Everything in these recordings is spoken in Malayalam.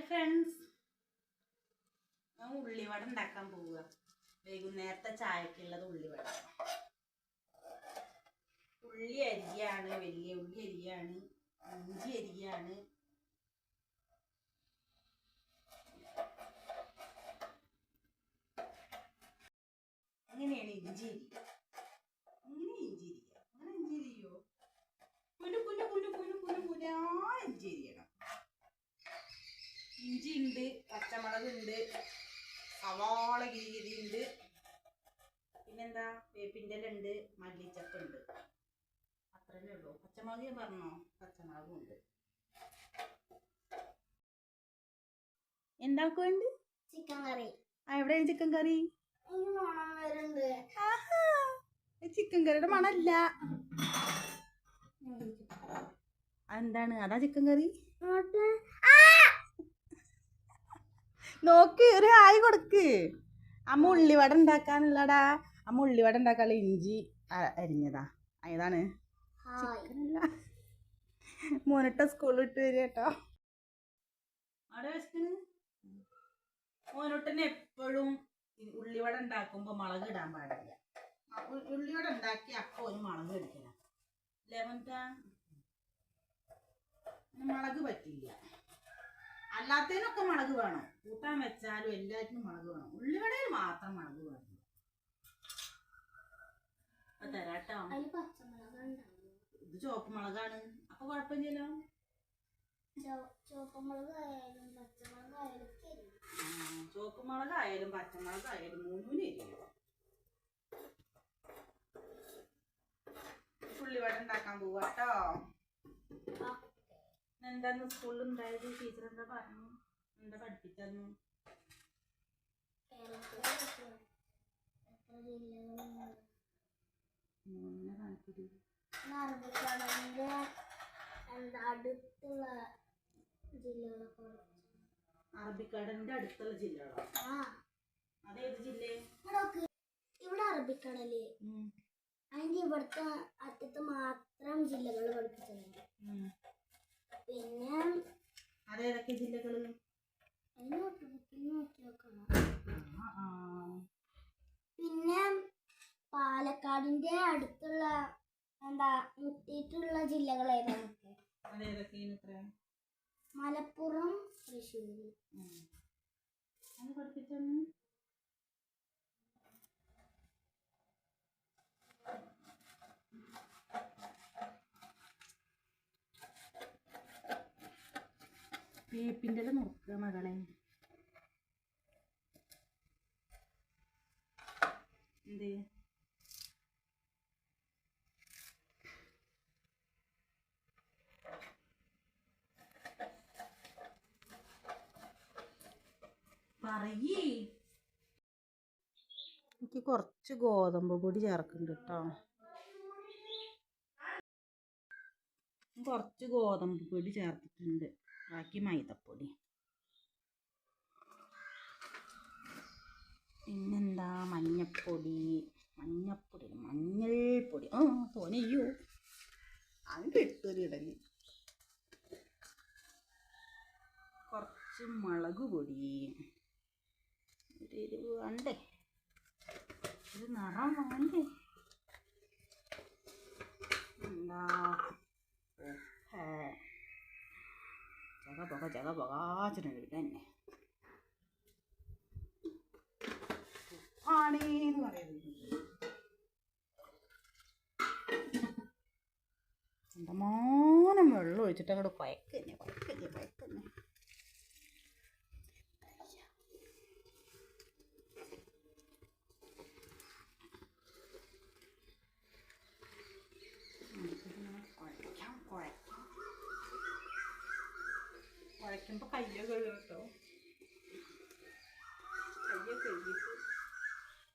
ഫ്രണ്ട്സ്, ഞാൻ ഉള്ളിവട ഉണ്ടാക്കാൻ പോവുക. വൈകുന്നേരത്തെ ചായക്കുള്ളത് ഉള്ളിവട. ഉള്ളി അരിയാണ്, വലിയ ഉള്ളി അരിയാണ്, ഇഞ്ചി അരിയാണ്. അങ്ങനെയാണ് ഇഞ്ചി അരിയ. അങ്ങനെ ഇഞ്ചി അരിയ, അങ്ങനെ ഇഞ്ചി അരിയോ? കുനു കുനു കുനു കുനു കുനു കുനാ ഇഞ്ചി അരിയണം. ഇഞ്ചി ഉണ്ട്, പച്ചമുളക് ഉണ്ട്, സവാള ഗിരി ഉണ്ട്, പിന്നെന്താ വേപ്പിൻ്റെ ഇല ഉണ്ട്, മല്ലിച്ചപ്പ് ഉണ്ട്. അത്രയേ ഉള്ളൂ. പച്ചമുളക് ഞാൻ പറഞ്ഞോ, പച്ചമുളകും ഉണ്ട്. എന്താക്കും വേണ്ടി? ചിക്കൻ കറി. എവിടെയാണ് ചിക്കൻ കറി? ചിക്കൻ കറിയുടെ മണല്ല. എന്താണ്? അതാ ചിക്കൻ കറി. നോക്ക്, ഒരു ഹായ് കൊടുക്ക്. അമ്മ ഉള്ളിവട ഉണ്ടാക്കാനുള്ളടാ. അമ്മ ഉള്ളിവട ഉണ്ടാക്കാനുള്ള ഇഞ്ചി അരിഞ്ഞതാ. ഏതാണ്? ചിക്കനല്ല. മോനിട്ട സ്കൂളിൽ ഇട്ട് വരിക കേട്ടോ. അവിടെ വെച്ചിട്ട് മോനോട്ടന്നെ എപ്പോഴും ഉള്ളിവട ഉണ്ടാക്കുമ്പോ മുളക് ഇടാൻ പാടില്ല. ഉള്ളിവട ഉണ്ടാക്കി അപ്പൊ ഒരു മുളക് എടുക്കണം. ലെമൺട്ടാ മുളക് പറ്റില്ല. അല്ലാത്തതിനൊക്കെ മുളക് വേണം. കൂട്ടാൻ വെച്ചാലും എല്ലാറ്റിനും മുളക് വേണം. ഉള്ളിവടയിൽ മാത്രം മുളക് വേണം. തരാട്ടോ. ഇത് ചുവപ്പ് മുളകാണ്, അപ്പൊ കുഴപ്പമില്ലല്ലോ. ചുവപ്പ് മുളകായാലും ചുവപ്പ് മുളകായാലും പച്ചമുളകായാലും മൂന്നിന് എരിയോ. ഉള്ളിവട ഉണ്ടാക്കാൻ പോവാട്ടോ. എന്താന്ന് സ്കൂളിൽ ഉണ്ടായത്? ടീച്ചർ എന്താ പറഞ്ഞു? എന്താ പഠിപ്പിച്ചു? അറബിക്കടലിന്റെ അടുത്തുള്ള ജില്ലകളോ? അതേത് ജില്ല? ഇവിടെ അറബിക്കടല്. അതിന്റെ ഇവിടുത്തെ അറ്റത്ത് മാത്രം ജില്ലകൾ പഠിപ്പിച്ചിട്ടുണ്ട്. പിന്നെ അതേതൊക്കെ ജില്ലകള്? പിന്നെ പാലക്കാടിന്റെ അടുത്തുള്ള മുട്ടിയിട്ടുള്ള ജില്ലകൾ ഏതൊക്കെ? മലപ്പുറം, തൃശ്ശൂര്. പഠിപ്പിച്ചു. വേപ്പിൻ്റെ ഇല നോക്കുക മകളെ. എന്ത് പറയേ? എനിക്ക് കുറച്ച് ഗോതമ്പ് പൊടി ചേർക്കുന്നുണ്ട് കേട്ടോ. കുറച്ച് ഗോതമ്പ് പൊടി ചേർത്തിട്ടുണ്ട്, ബാക്കി മൈദപ്പൊടി. പിന്നെന്താ മഞ്ഞപ്പൊടി, മഞ്ഞൾപ്പൊടി. തോനെയ്യോ, അതിൻ്റെ ഇട്ടൊരു ഇടല്. കുറച്ച് മുളക് പൊടി. ഇത് വേണ്ടേ? ഇത് നിറം വേണ്ടേ? എന്താ ജഗ പോകാച്ചിട്ടുണ്ട് തന്നെ ആണേന്ന് പറയുന്നത്. എന്തമാനം വെള്ളം ഒഴിച്ചിട്ട് അങ്ങോട്ട് കുഴക്കന്നെ. കുഴക്കുമ്പോൾ കയ്യൊക്കെ കഴുകും കേട്ടോ. കയ്യൊക്കെ കഴുകിയിട്ട്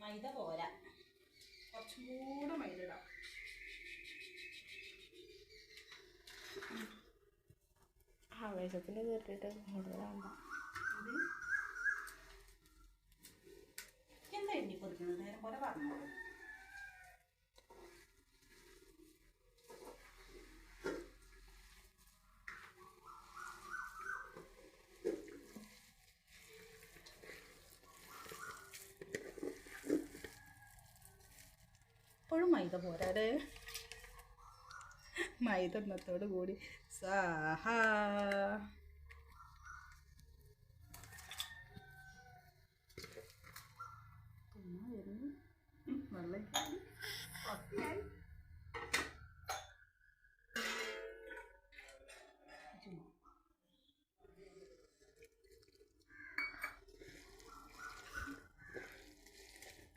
മൈദ പോരാ, കുറച്ചും കൂടെ മൈദ ഇടാം. ആവേശത്തിൽ കേട്ടിട്ട് കൂടുതലാകുമ്പോൾ എന്താ എണ്ണി പൊതിക്കുന്നത്? നേരം പോലെ പറഞ്ഞോളൂ. മൈദ പോരാടെ. മൈദ ഇന്നത്തോട് കൂടി സാഹാ.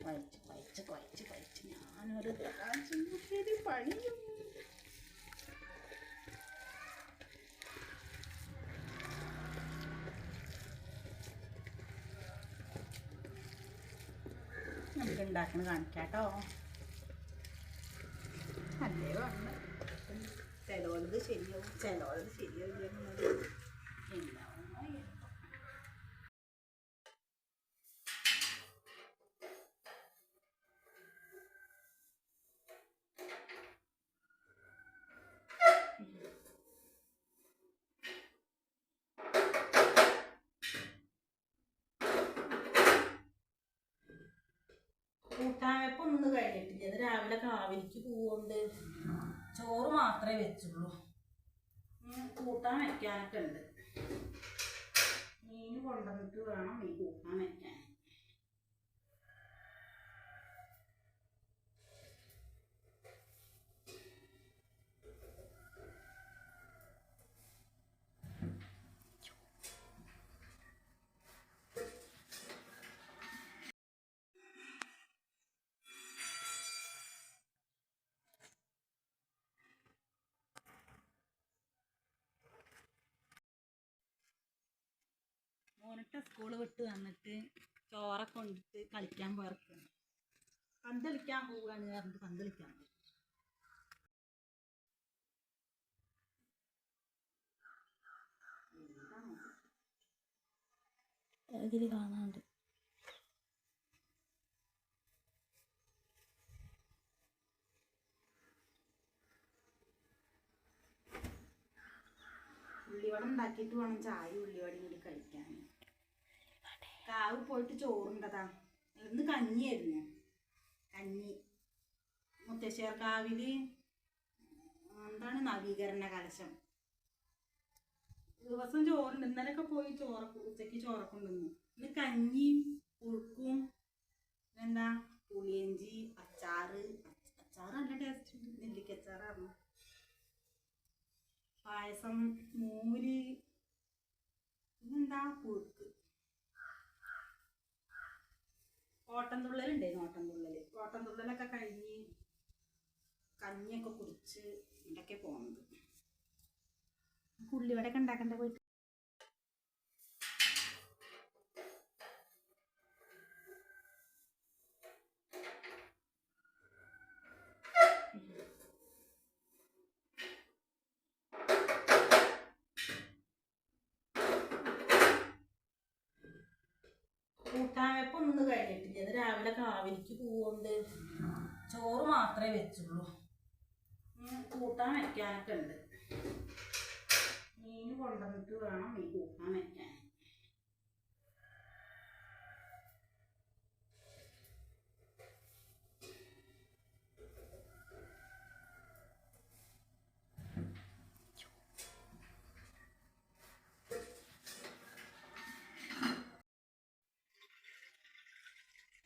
വെള്ളം കഴിച്ച് ഞാനൊരു ശരി പണിയും. നമുക്ക് ഉണ്ടാക്കണ കാണിക്കാട്ടോ. അല്ലേ വന്ന് ചിലവളത് ശരിയാവും, ചിലവളത് ശരിയാവില്ല. എന്താ കൂട്ടാൻ വെപ്പം ഒന്നും കഴിഞ്ഞിട്ടില്ല. അത് രാവിലെ കാവിലേക്ക് പോവുകൊണ്ട് ചോറ് മാത്രമേ വെച്ചുള്ളൂ. കൂട്ടാൻ വെക്കാനൊക്കെ ഉണ്ട്. മീൻ കൊണ്ടുവന്നിട്ട് വേണം ഈ കൂട്ടാൻ വെക്കാൻ. മോനിട്ട് സ്കൂള് വിട്ട് വന്നിട്ട് ചോറൊക്കെ കൊണ്ടിട്ട് കളിക്കാൻ പോർക്കാണ്. പന്ത് കളിക്കാൻ പോവുകയാണ് പറഞ്ഞിട്ട് പന്ത് കളിക്കാൻ പോയി. ഇതിൽ കാണാണ്ട് ഉള്ളിവട ഉണ്ടാക്കിയിട്ട് വേണം ചായ ഉള്ളിവടയും കൂടി കഴിക്കാൻ. കാവ് പോയിട്ട് ചോറുണ്ടതാ. ഇന്ന് കഞ്ഞിയായിരുന്നു. കഞ്ഞി മുത്തശ്ശേർ കാവില് എന്താണ് നവീകരണ കലശം. ദിവസം ചോറുണ്ട്. ഇന്നലെയൊക്കെ പോയി ഉച്ചക്ക് ചോറൊക്കെ ഉണ്ടെന്നു. ഇന്ന് കഞ്ഞിയും പുഴുക്കും എന്താ പുളിയഞ്ചി അച്ചാറ് നല്ല ടേസ്റ്റ് ഉണ്ട്. നെല്ലിക്കച്ചാറായിരുന്നു. പായസം മൂരി പിന്നെന്താ പുഴുക്ക്. ഓട്ടംതുള്ളലുണ്ടായിരുന്നു. ഓട്ടംതുള്ളലൊക്കെ കഴിഞ്ഞ് കഞ്ഞിയൊക്കെ കുടിച്ച് ഇതൊക്കെ പോകുന്നത്. ഉള്ളിവടയൊക്കെ ഉണ്ടാക്കണ്ട പോയിട്ട്. കൂട്ടാൻ വെപ്പം ഒന്നും കഴിഞ്ഞിട്ടില്ല. അത് രാവിലെ കാവിലേക്ക് പോവുകൊണ്ട് ചോറ് മാത്രമേ വെച്ചുള്ളൂ. കൂട്ടാൻ വെക്കാനൊക്കെ ഉണ്ട്. മീൻ കൊണ്ടുവന്നിട്ട് വേണം ഈ കൂട്ടാൻ വെക്കാൻ.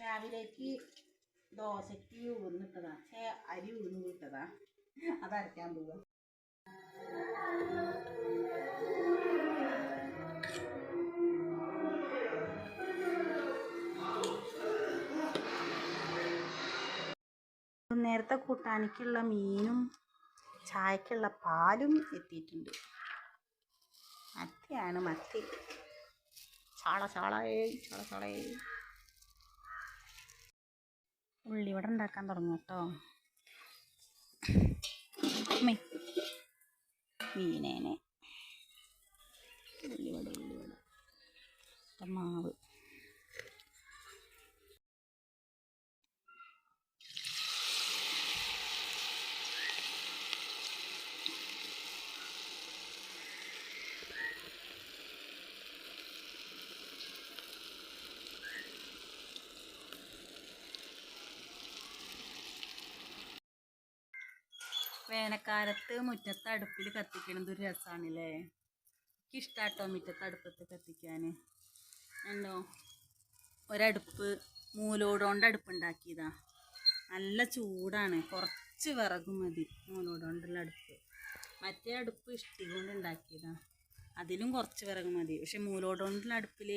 രാവിലേക്ക് ദോശയ്ക്ക് ഉഴുന്നിട്ടതാ. അരി ഉഴുന്ന് വിട്ടതാ. അതരയ്ക്കാൻ പോവാ. നേരത്തെ കൂട്ടാനിക്കുള്ള മീനും ചായക്കുള്ള പാലും എത്തിയിട്ടുണ്ട്. മത്തിയാണ് മത്തി. ചാളേ ഉള്ളിവട ഉണ്ടാക്കാൻ തുടങ്ങും കേട്ടോ. മീനേനെ ഉള്ളിവട മാവ് വേനൽക്കാലത്ത് മുറ്റത്ത് അടുപ്പിൽ കത്തിക്കണത് ഒരു രസമാണല്ലേ. എനിക്കിഷ്ടാട്ടോ മുറ്റത്ത് അടുപ്പത്ത് കത്തിക്കാൻ. എന്തോ ഒരടുപ്പ് മൂലോടുകൊണ്ട് അടുപ്പുണ്ടാക്കിയതാ. നല്ല ചൂടാണ്, കുറച്ച് വിറക് മതി മൂലോടുകൊണ്ടുള്ള അടുപ്പ്. മറ്റേ അടുപ്പ് ഇഷ്ടി കൊണ്ട് ഉണ്ടാക്കിയതാ, അതിലും കുറച്ച് വിറക് മതി. പക്ഷെ മൂലോടുകൊണ്ടുള്ള അടുപ്പിൽ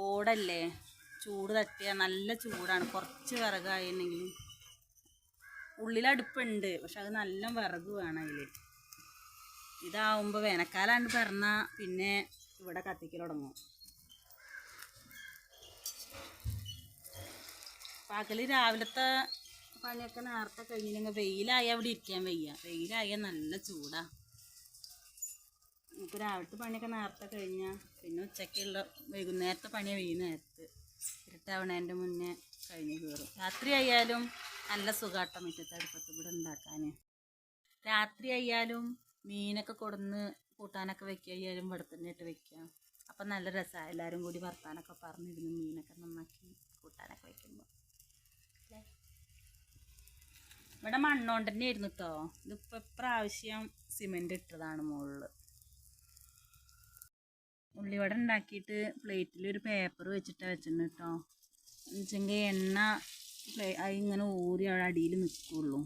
ഓടല്ലേ, ചൂട് തട്ടിയാൽ നല്ല ചൂടാണ്. കുറച്ച് വിറകായെന്നെങ്കിലും ഉള്ളിലടുപ്പുണ്ട്, പക്ഷെ അത് നല്ല വിറക് വേണം അതിൽ. ഇതാവുമ്പോൾ വേനൽക്കാലാണ്ട് പറഞ്ഞാൽ പിന്നെ ഇവിടെ കത്തിക്കൽ തുടങ്ങും. പകല് രാവിലത്തെ പണിയൊക്കെ നേരത്തെ കഴിഞ്ഞില്ലെങ്കിൽ വെയിലായാൽ അവിടെ ഇരിക്കാൻ വയ്യ. വെയിലായാൽ നല്ല ചൂടാ. നമുക്ക് രാവിലത്തെ പണിയൊക്കെ നേരത്തെ കഴിഞ്ഞാൽ പിന്നെ ഉച്ചയ്ക്കുള്ള വൈകുന്നേരത്തെ പണിയാണ് വൈകുന്നേരത്ത് ഇരുട്ടാവണേൻ്റെ മുന്നേ കഴിഞ്ഞ് കയറും. രാത്രി ആയാലും നല്ല സുഖാട്ടം മുറ്റത്തെ അടുപ്പത്ത് ഇവിടെ ഉണ്ടാക്കാൻ. രാത്രി ആയാലും മീനൊക്കെ കൊടുന്ന് കൂട്ടാനൊക്കെ വെക്കുകയായാലും ഇവിടെ തന്നെ ഇട്ട് വെക്കാം. അപ്പം നല്ല രസമാണ്. എല്ലാവരും കൂടി വർത്താനൊക്കെ പറഞ്ഞിരുന്നു മീനൊക്കെ നന്നാക്കി കൂട്ടാനൊക്കെ വയ്ക്കുമ്പോൾ. ഇവിടെ മണ്ണോണ്ട് തന്നെ ആയിരുന്നു കേട്ടോ. ഇതിപ്പോൾ ഇപ്രാവശ്യം സിമെൻ്റ് ഇട്ടതാണ് മുകളിൽ. ഉള്ളിവട ഉണ്ടാക്കിയിട്ട് പ്ലേറ്റിൽ ഒരു പേപ്പർ വെച്ചിട്ടാണ് വെച്ചിട്ടുണ്ട് കേട്ടോ. എന്നുവെച്ചെങ്കിൽ എണ്ണ അതിങ്ങനെ ഊരി അവിടെ അടിയിൽ നിൽക്കുള്ളൂ.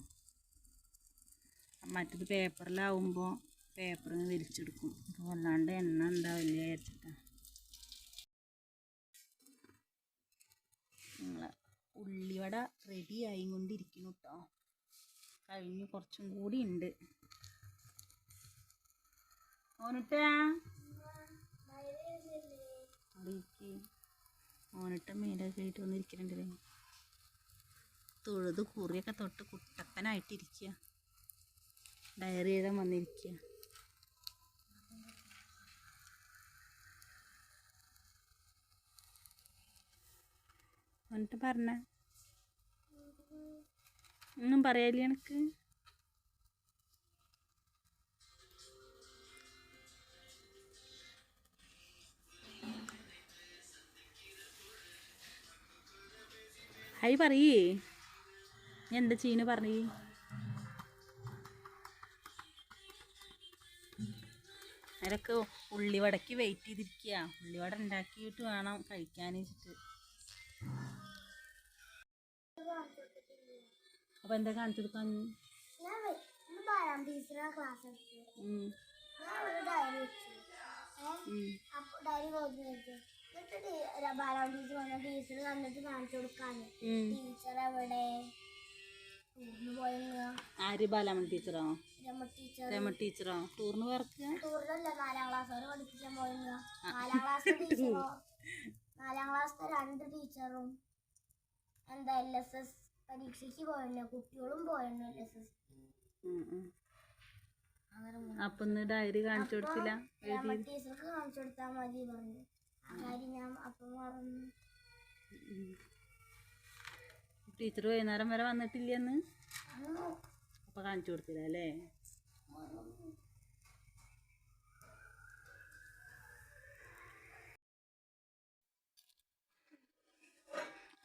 മറ്റത് പേപ്പറിലാവുമ്പോൾ പേപ്പറിന് വലിച്ചെടുക്കും. അപ്പോൾ വല്ലാണ്ട് എണ്ണ ഉണ്ടാവില്ല വിചാരിച്ചിട്ടാണ്. നിങ്ങൾ ഉള്ളിവട റെഡി ആയിക്കൊണ്ടിരിക്കുന്നു കേട്ടോ. കഴിഞ്ഞ് കുറച്ചും കൂടി ഉണ്ട്. ഓനിട്ടാ ഓനിട്ട മേലൊക്കെ ആയിട്ട് വന്നിരിക്കുന്നുണ്ടല്ലേ. തൊഴുത് കുറിയൊക്കെ തൊട്ട് കുട്ടപ്പനായിട്ടിരിക്കുക. ഡയറി എഴുതാൻ വന്നിരിക്കുക. എന്നിട്ട് പറഞ്ഞ ഒന്നും പറയാല്ലേ എനിക്ക്. ഹായ് പറയേ, ഞാൻ എന്താ ചെയ്യുന്നു പറയേ. അവരൊക്കെ ഉള്ളിവടയ്ക്ക് വെയിറ്റ് ചെയ്തിരിക്കുക. ഉള്ളിവട ഉണ്ടാക്കിയിട്ട് വേണം കഴിക്കാൻ വെച്ചിട്ട്. അപ്പം എന്താ കാണിച്ചു കൊടുക്കാൻ? ആര് ബാലാമണി ടീച്ചറോ രമ ടീച്ചറോ ടൂറിന് വർക്ക്? നാലാം ക്ലാസ്സിലെ 2 ടീച്ചറും എന്താ LSS പരീക്ഷയ്ക്ക് പോയല്ലോ. കുട്ടികളും പോയല്ലോ LSS. അപ്പൊ ഡയറി കാണിച്ചു കൊടുത്തില്ല? ടീച്ചർക്ക് കാണിച്ചു കൊടുത്താൽ മതി പറഞ്ഞു. ആ കാര്യം ഞാൻ അപ്പം പറഞ്ഞു. ടീച്ചർ വൈകുന്നേരം വരെ വന്നിട്ടില്ലെന്ന് അപ്പൊ കാണിച്ചു കൊടുത്തില്ല അല്ലേ?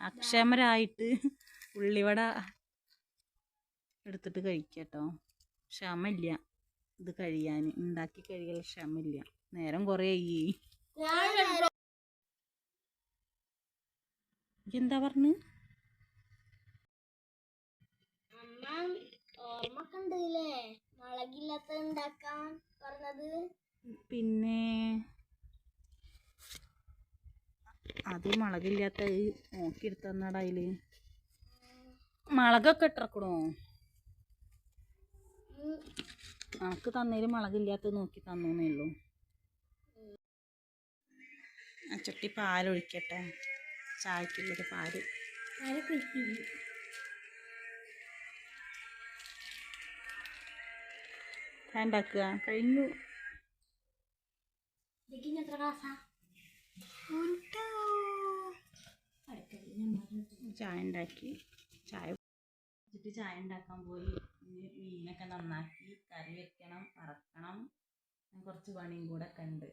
അക്ഷമരായിട്ട് ഉള്ളിവട എടുത്തിട്ട് കഴിക്കട്ടോ. ക്ഷമയില്ല ഇത് കഴിയാൻ. ഉണ്ടാക്കി കഴിയാൻ ക്ഷമയില്ല. നേരം കുറേ ആയി. എന്താ പറഞ്ഞു? ഓർമ്മക്കണ്ടല്ലേ മുളകില്ലാത്ത ഉണ്ടാക്കാൻ പറഞ്ഞത്? പിന്നെ അത് മുളകില്ലാത്ത നോക്കിയെടുത്തന്നടാ. അതില് മുളകൊക്കെ ഇട്ടിറക്കണോ? നമുക്ക് തന്നേലും മുളകില്ലാത്ത നോക്കി തന്നേ ഉള്ളൂ. ആ ചട്ടി പാലൊഴിക്കട്ടെ. ചായക്കുള്ളത് പാല്. ഉണ്ടാക്കുക കഴിഞ്ഞു. ചായ ഉണ്ടാക്കി. ചായ ഉണ്ടാക്കാൻ പോയി. മീനൊക്കെ നന്നാക്കി കറി വെക്കണം, വറക്കണം. കുറച്ച് പണിയും കൂടെ ഒക്കെ ഉണ്ട്.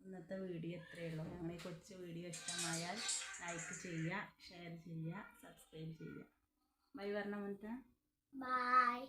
ഇന്നത്തെ വീഡിയോ ഇത്രയേ ഉള്ളൂ. ഞങ്ങൾ ഈ കൊച്ചു വീഡിയോ ഇഷ്ടമായാൽ ലൈക്ക് ചെയ്യുക, ഷെയർ ചെയ്യുക, സബ്സ്ക്രൈബ് ചെയ്യുക. ബൈ പറഞ്ഞ മുന്നേ. ബൈ.